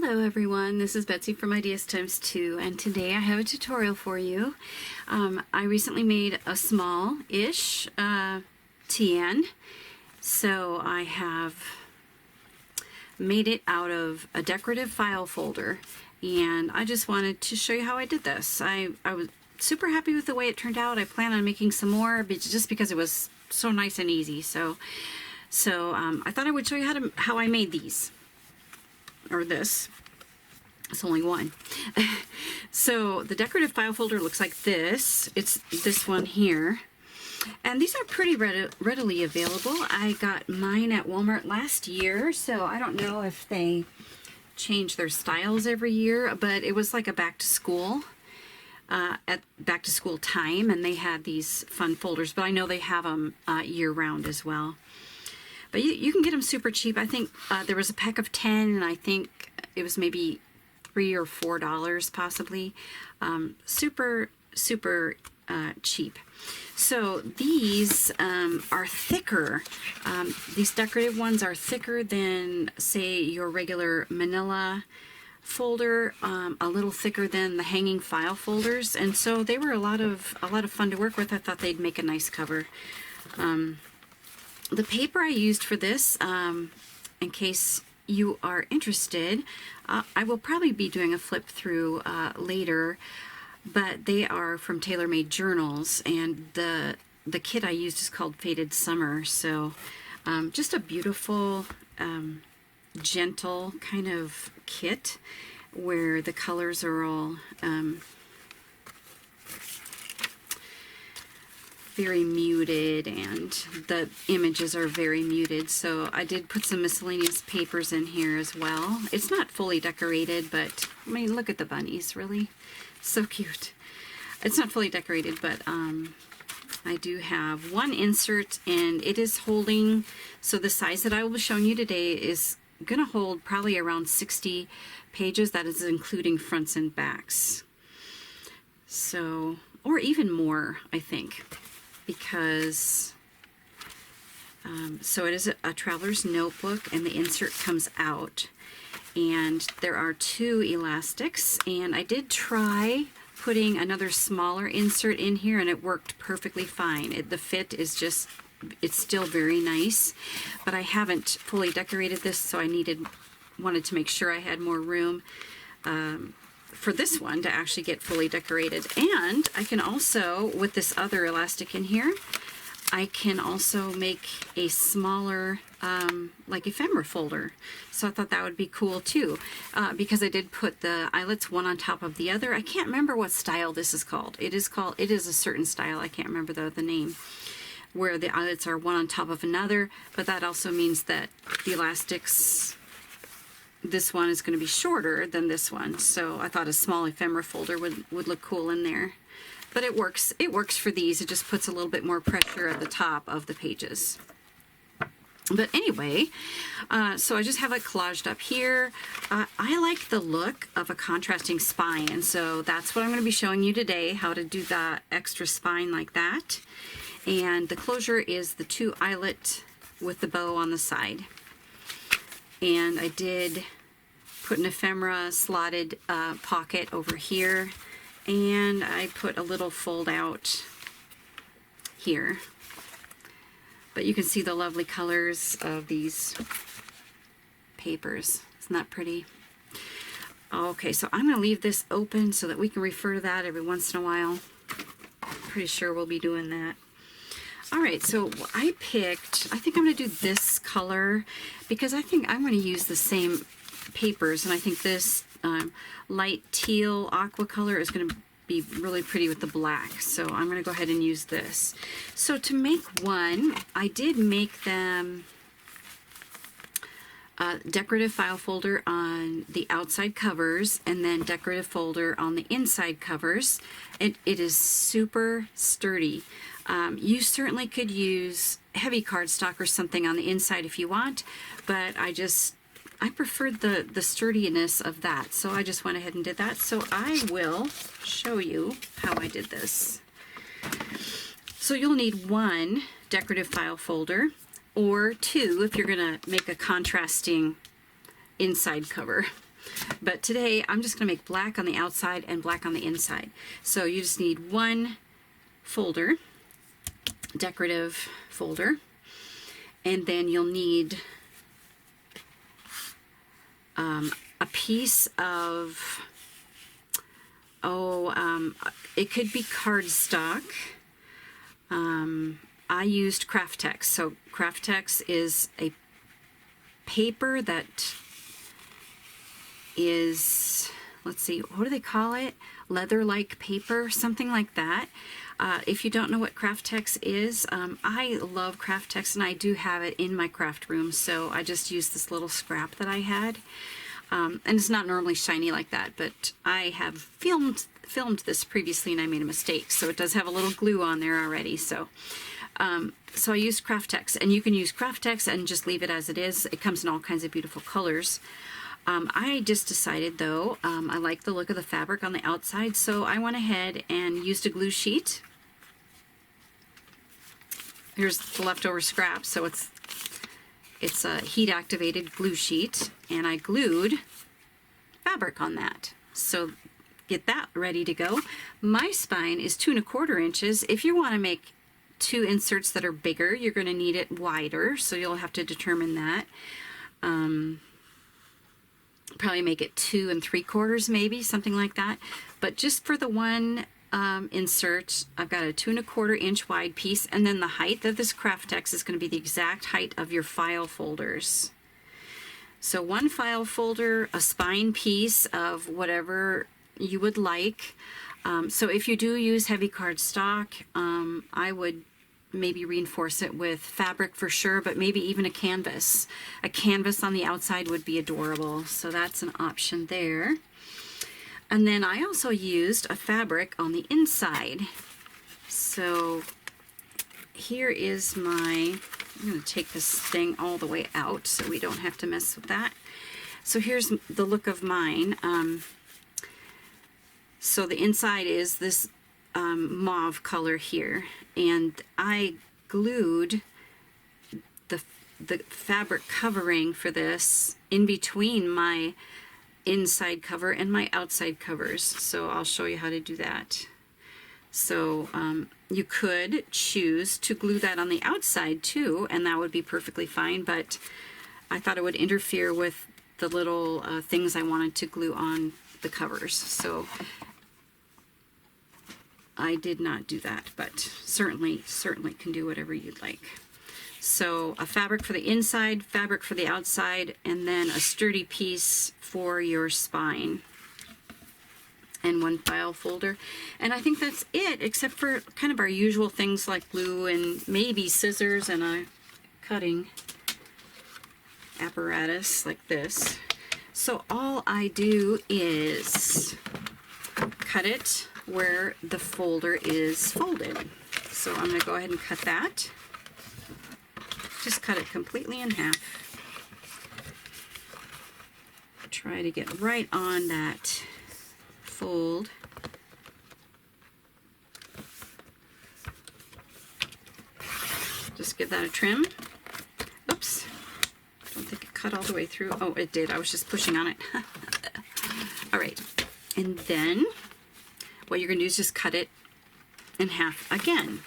Hello everyone, this is Betsy from Ideas Times 2, and today I have a tutorial for you. I recently made a small-ish TN, so I have made it out of a decorative file folder, and I just wanted to show you how I did this. I was super happy with the way it turned out. I plan on making some more, but just because it was so nice and easy. So I thought I would show you how I made these. Or this. It's only one. So the decorative file folder looks like this. It's this one here. And these are pretty readily available. I got mine at Walmart last year, so I don't know if they change their styles every year, but it was like a back to school time, and they had these fun folders, but I know they have them year round as well. But you can get them super cheap. I think there was a pack of 10, and I think it was maybe $3 or $4 possibly. Super cheap. So these are thicker. These decorative ones are thicker than, say, your regular manila folder, a little thicker than the hanging file folders, and so they were a lot of fun to work with. I thought they'd make a nice cover. The paper I used for this, in case you are interested, I will probably be doing a flip through later, but they are from Tailor Made Journals, and the kit I used is called Faded Summer. So just a beautiful, gentle kind of kit where the colors are all very muted, and the images are very muted. So I did put some miscellaneous papers in here as well. It's not fully decorated, but I mean, look at the bunnies, really so cute. It's not fully decorated, but I do have one insert, and it is holding, so the size that I will be showing you today is gonna hold probably around 60 pages. That is including fronts and backs. So, or even more, I think, because so it is a traveler's notebook, and the insert comes out, and there are 2 elastics, and I did try putting another smaller insert in here, and it worked perfectly fine. The fit is just, it's still very nice, but I haven't fully decorated this, so I wanted to make sure I had more room for this one to actually get fully decorated. And I can also, with this other elastic in here, I can also make a smaller like ephemera folder. So I thought that would be cool too, because I did put the eyelets one on top of the other. I can't remember what style this is called. It is a certain style. I can't remember the name, where the eyelets are one on top of another, but that also means that the elastics, this one is going to be shorter than this one. So I thought a small ephemera folder would look cool in there. But it works for these. It just puts a little bit more pressure at the top of the pages. But anyway, so I just have it collaged up here. I like the look of a contrasting spine, and so that's what I'm going to be showing you today, how to do the extra spine like that. And the closure is the 2 eyelet with the bow on the side. And I did put an ephemera slotted pocket over here, and I put a little fold out here. But you can see the lovely colors of these papers. Isn't that pretty? Okay, so I'm going to leave this open so that we can refer to that every once in a while. Pretty sure we'll be doing that. Alright, so I think I'm going to do this color because I think I'm going to use the same papers, and I think this light teal aqua color is going to be really pretty with the black, so I'm going to go ahead and use this. So to make one, I did make them decorative file folder on the outside covers, and then decorative folder on the inside covers. It is super sturdy. You certainly could use heavy cardstock or something on the inside if you want, but I preferred the sturdiness of that, so I just went ahead and did that. So I will show you how I did this. So you'll need 1 decorative file folder, or 2 if you're going to make a contrasting inside cover. But today I'm just going to make black on the outside and black on the inside. So you just need one folder, decorative folder, and then you'll need a piece of, it could be cardstock. I used Craftex. So Craftex is a paper that is, let's see, what do they call it? Leather-like paper, something like that. If you don't know what Craftex is, I love Craftex, and I do have it in my craft room, so I just used this little scrap that I had. And it's not normally shiny like that, but I have filmed this previously and I made a mistake, so it does have a little glue on there already. So so I used Craftex, and you can use Craftex and just leave it as it is. It comes in all kinds of beautiful colors. I just decided though, I like the look of the fabric on the outside, so I went ahead and used a glue sheet. Here's the leftover scrap, so it's a heat activated glue sheet, and I glued fabric on that. So get that ready to go. My spine is 2 1/4 inches. If you want to make 2 inserts that are bigger, you're going to need it wider, so you'll have to determine that. Probably make it 2 3/4 maybe, something like that. But just for the one insert, I've got a 2 1/4 inch wide piece, and then the height of this Craftex is going to be the exact height of your file folders. So one file folder, a spine piece of whatever you would like. So if you do use heavy cardstock, I would maybe reinforce it with fabric for sure, but maybe even a canvas. A canvas on the outside would be adorable, so that's an option there. And then I also used a fabric on the inside. So here is my, I'm going to take this thing all the way out so we don't have to mess with that. So here's the look of mine. So the inside is this mauve color here, and I glued the fabric covering for this in between my inside cover and my outside covers. So I'll show you how to do that. So you could choose to glue that on the outside too, and that would be perfectly fine, but I thought it would interfere with the little things I wanted to glue on the covers. So I did not do that, but certainly can do whatever you'd like. So a fabric for the inside, fabric for the outside, and then a sturdy piece for your spine. And one file folder. And I think that's it, except for kind of our usual things like glue and maybe scissors and a cutting apparatus like this. So all I do is cut it where the folder is folded. So I'm going to go ahead and cut that. Just cut it completely in half. Try to get right on that fold. Just give that a trim. Oops. Don't think it cut all the way through. Oh, it did. I was just pushing on it. All right. And then what you're going to do is just cut it in half again.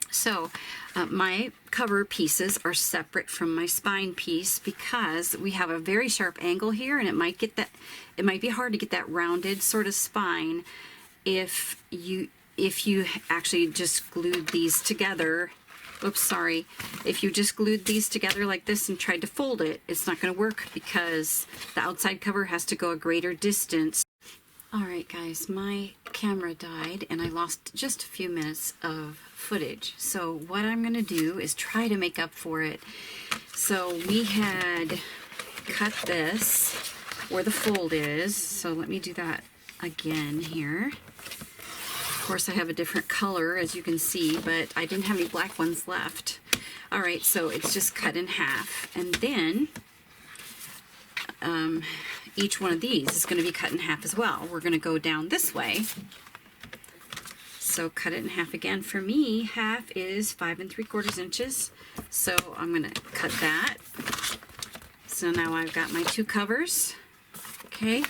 So my cover pieces are separate from my spine piece because we have a very sharp angle here, and it might be hard to get that rounded sort of spine if you actually just glued these together. Oops, sorry. If you just glued these together like this and tried to fold it, it's not going to work because the outside cover has to go a greater distance. Alright guys, my camera died and I lost just a few minutes of footage. So what I'm going to do is try to make up for it. So we had cut this where the fold is. So let me do that again here. Of course I have a different color as you can see, but I didn't have any black ones left. Alright, so it's just cut in half. And then each one of these is going to be cut in half as well. We're going to go down this way. So cut it in half again. For me, half is 5 3/4 inches. So I'm going to cut that. So now I've got my two covers. Okay,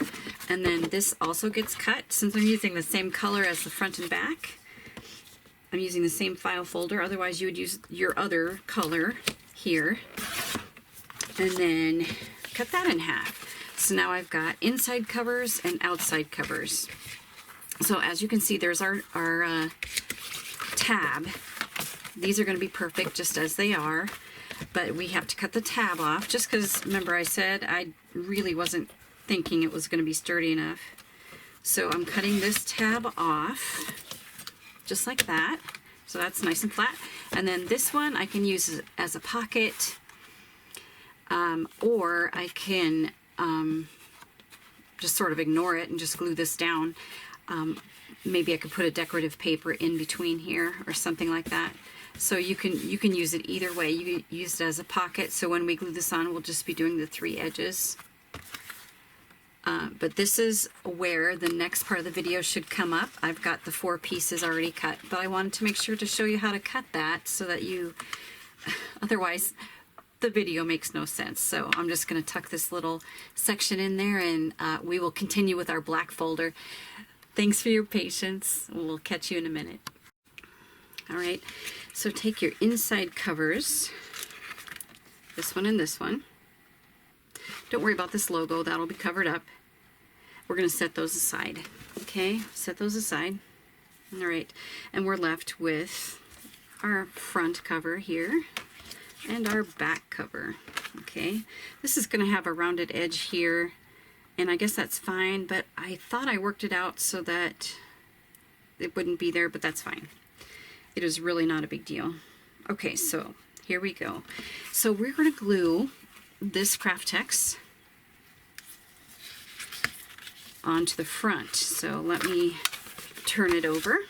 and then this also gets cut. Since I'm using the same color as the front and back, I'm using the same file folder. Otherwise you would use your other color here. And then cut that in half. So now I've got inside covers and outside covers. So as you can see, there's our tab. These are going to be perfect just as they are, but we have to cut the tab off just because, remember I said I really wasn't thinking it was going to be sturdy enough. So I'm cutting this tab off just like that. So that's nice and flat. And then this one I can use as a pocket, or I can just sort of ignore it and just glue this down. Maybe I could put a decorative paper in between here or something like that. So you can use it either way. You can use it as a pocket, so when we glue this on, we'll just be doing the 3 edges. But this is where the next part of the video should come up. I've got the 4 pieces already cut, but I wanted to make sure to show you how to cut that so that you, otherwise the video makes no sense. So I'm just going to tuck this little section in there, and we will continue with our black folder. Thanks for your patience. We'll catch you in a minute. All right, so take your inside covers, this one and this one. Don't worry about this logo, that'll be covered up. We're going to set those aside. Okay, set those aside. All right, and we're left with our front cover here and our back cover. Okay, this is going to have a rounded edge here, and I guess that's fine, but I thought I worked it out so that it wouldn't be there, but that's fine. It is really not a big deal. Okay, so here we go. So we're going to glue this craft text onto the front. So let me turn it over.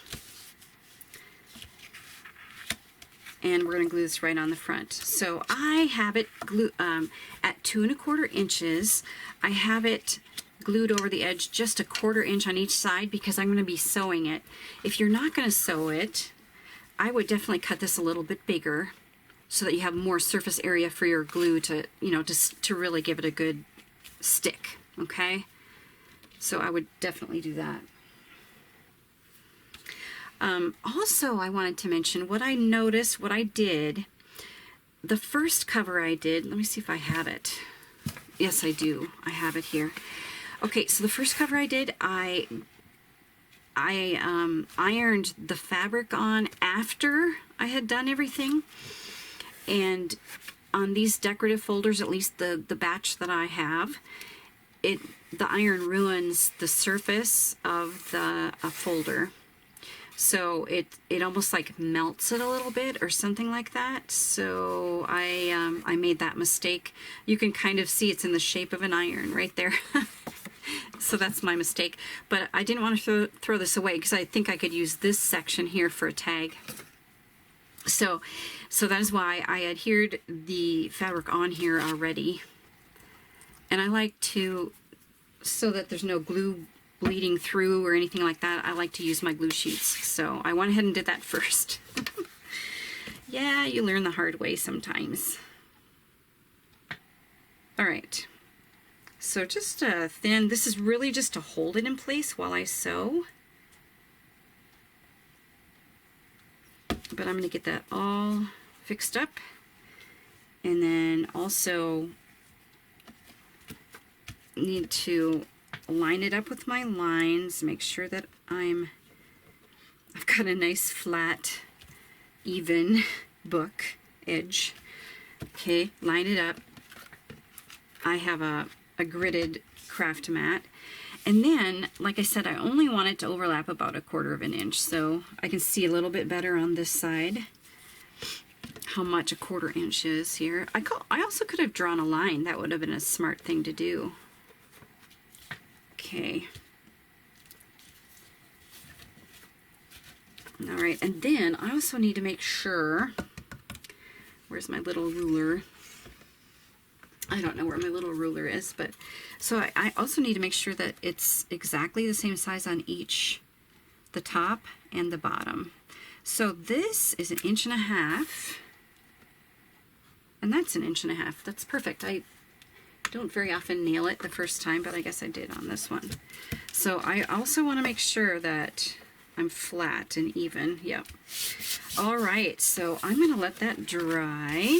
And we're going to glue this right on the front. So I have it glued at 2 1/4 inches. I have it glued over the edge just 1/4 inch on each side because I'm going to be sewing it. If you're not going to sew it, I would definitely cut this a little bit bigger so that you have more surface area for your glue to, you know, to really give it a good stick, okay? So I would definitely do that. Also, I wanted to mention what I noticed, what I did, the first cover I did, let me see if I have it. Yes, I do. I have it here. Okay, so the first cover I did, I ironed the fabric on after I had done everything, and on these decorative folders, at least the batch that I have, the iron ruins the surface of the folder, so it almost like melts it a little bit or something like that. So I made that mistake. You can kind of see it's in the shape of an iron right there. So that's my mistake, but I didn't want to throw this away because I think I could use this section here for a tag. So that is why I adhered the fabric on here already. And I like to, so that there's no glue bleeding through or anything like that, I like to use my glue sheets. So I went ahead and did that first. Yeah, you learn the hard way sometimes. All right. So just thin, this is really just to hold it in place while I sew. But I'm going to get that all fixed up. And then also need to line it up with my lines, make sure that I've got a nice flat, even book edge. Okay, line it up. I have a gridded craft mat, and then like I said, I only want it to overlap about 1/4 inch, so I can see a little bit better on this side how much 1/4 inch is here. I also could have drawn a line. That would have been a smart thing to do. Okay, all right, and then I also need to make sure, where's my little ruler? I don't know where my little ruler is, but so I also need to make sure that it's exactly the same size on each, the top and the bottom. So this is 1.5 inches, and that's 1.5 inches. That's perfect. Don't very often nail it the first time, but I guess I did on this one. So I also want to make sure that I'm flat and even. Yep. All right, so I'm going to let that dry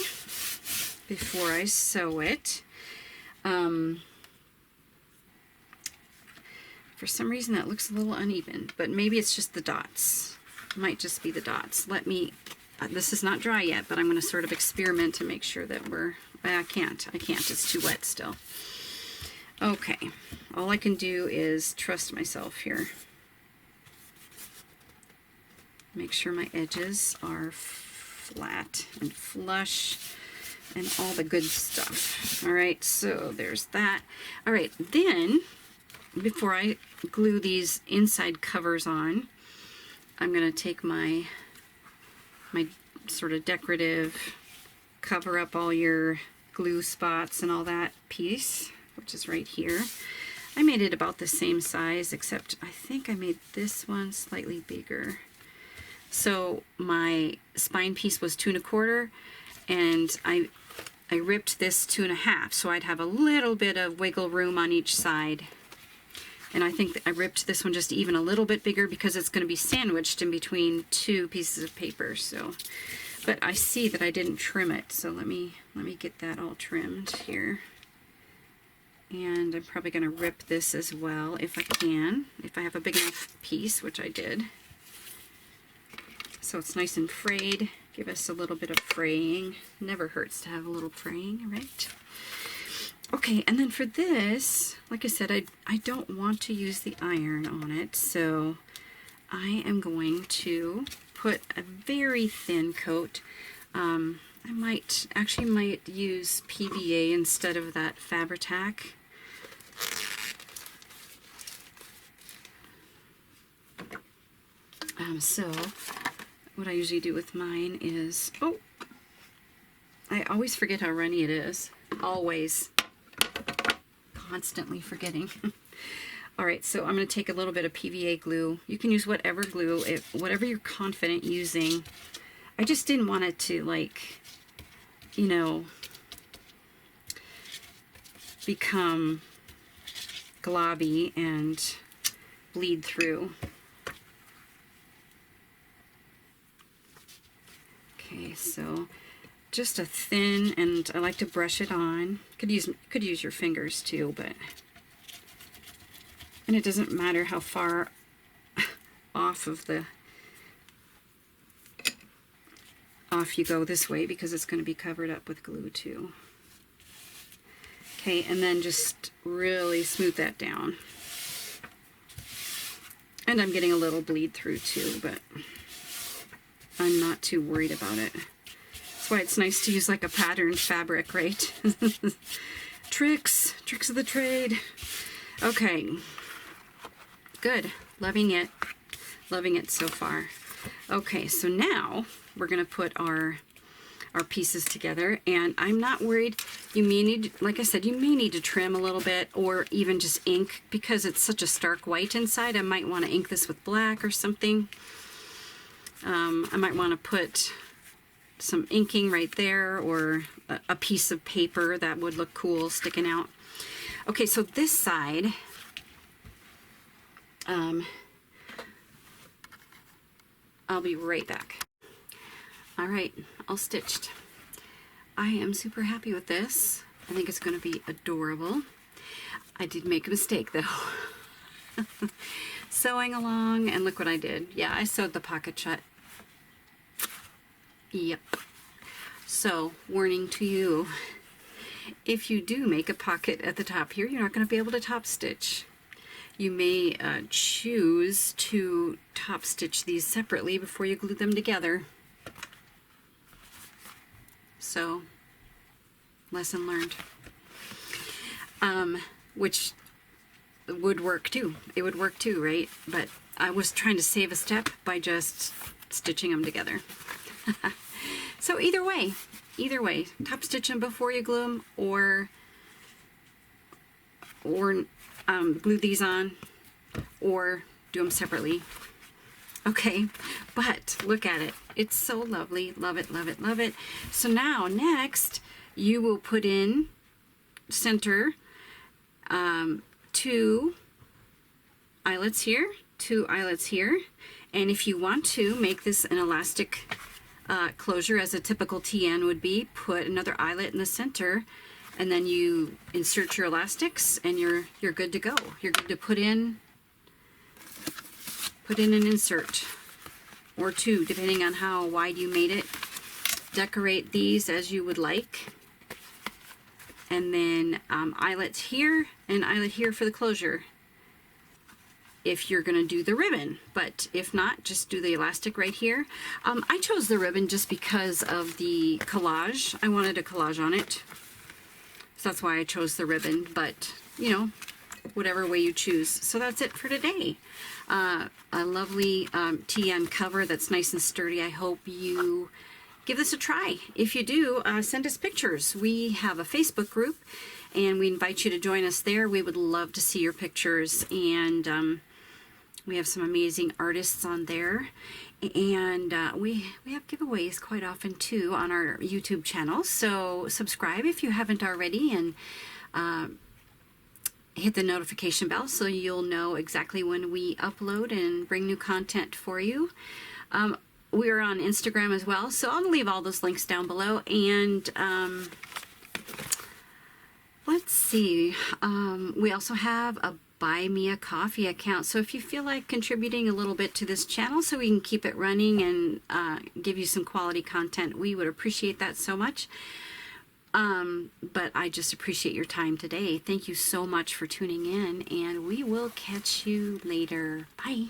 before I sew it. For some reason that looks a little uneven, but maybe it's just the dots. It might just be the dots. Let me, this is not dry yet, but I'm going to sort of experiment to make sure that I can't, it's too wet still. Okay, all I can do is trust myself here. Make sure my edges are flat and flush and all the good stuff. All right, so there's that. All right, then before I glue these inside covers on, I'm going to take my sort of decorative cover up all your glue spots and all that piece, which is right here. I made it about the same size, except I think I made this one slightly bigger. So my spine piece was 2 1/4, and I ripped this 2 1/2, so I'd have a little bit of wiggle room on each side. And I think that I ripped this one just even a little bit bigger because it's going to be sandwiched in between 2 pieces of paper. So, but I see that I didn't trim it, so let me get that all trimmed here. And I'm probably going to rip this as well if I can, if I have a big enough piece, which I did. So it's nice and frayed. Give us a little bit of fraying. Never hurts to have a little fraying, right? Okay, and then for this, like I said, I don't want to use the iron on it, so I am going to put a very thin coat. I might use PVA instead of that Fabri-Tac. So what I usually do with mine is, oh, I always forget how runny it is. Always. Constantly forgetting. All right, so I'm going to take a little bit of PVA glue. You can use whatever glue, whatever you're confident using. I just didn't want it to, like, you know, become globby and bleed through. Okay, so just a thin, and I like to brush it on. Could use your fingers too, but, and it doesn't matter how far off you go this way, because it's going to be covered up with glue too. Okay, and then just really smooth that down. And I'm getting a little bleed through too, but I'm not too worried about it. That's why it's nice to use like a patterned fabric, right? Tricks of the trade. Okay, good. Loving it so far. Okay, so now we're gonna put our pieces together, and I'm not worried. You may need, like I said, you may need to trim a little bit, or even just ink, because it's such a stark white inside. I might want to ink this with black or something. I might want to put some inking right there, or a piece of paper that would look cool sticking out. Okay, so this side, I'll be right back. All right, all stitched. I am super happy with this. I think it's going to be adorable. I did make a mistake though. Sewing along, and look what I did. Yeah, I sewed the pocket shut. Yep. So, warning to you, if you do make a pocket at the top here, you're not going to be able to top stitch. You may choose to top stitch these separately before you glue them together. So, lesson learned. Which would work too. It would work too, right? But I was trying to save a step by just stitching them together. So either way, top stitch them before you glue them, or glue these on, or do them separately. Okay, but look at it. It's so lovely. Love it, love it, love it. So now next you will put in center 2 eyelets here, 2 eyelets here, and if you want to make this an elastic closure as a typical TN would be, put another eyelet in the center, and then you insert your elastics and you're good to go. You're good to put in an insert or 2 depending on how wide you made it. Decorate these as you would like, and then eyelets here and eyelet here for the closure if you're gonna do the ribbon, but if not, just do the elastic right here. I chose the ribbon just because of the collage. I wanted a collage on it, so that's why I chose the ribbon, but you know, whatever way you choose. So that's it for today. A lovely TN cover that's nice and sturdy. I hope you give this a try. If you do, send us pictures. We have a Facebook group and we invite you to join us there. We would love to see your pictures, and we have some amazing artists on there, and we have giveaways quite often too on our YouTube channel. So subscribe if you haven't already, and hit the notification bell so you'll know exactly when we upload and bring new content for you. We're on Instagram as well, so I'll leave all those links down below. And let's see, we also have a Buy Me a Coffee account, so if you feel like contributing a little bit to this channel so we can keep it running and give you some quality content, we would appreciate that so much. But I just appreciate your time today. Thank you so much for tuning in, and we will catch you later. Bye.